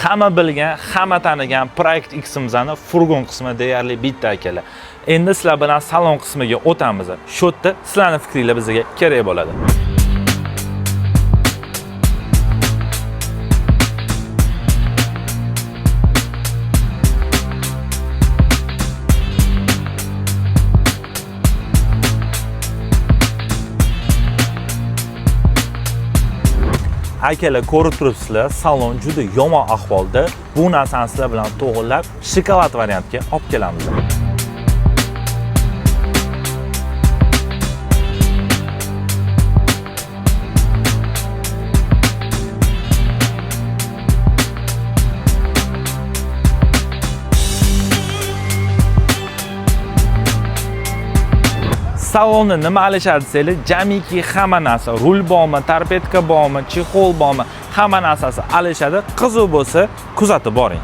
hamma bilgan, hamma tanigan Project X'imizni furgon qismi deyarli bitta akalar. Endi sizlar bilan salon qismiga o'tamiz. Shu yerda sizlarning fikringiz bizga kerak bo'ladi. Akalar ko'rib turibsizlar, salon juda yomon ahvolda. Bu narsani sizlar bilan to'g'rilab, shokolad variantga olib kelamiz. Salonni nima alishadi desanglar, jamiki hamma narsa, rul bormi, torpedka bormi, chexol bormi, hamma narsasi alishadi. Qiziq bo'lsa, kuzatib boring.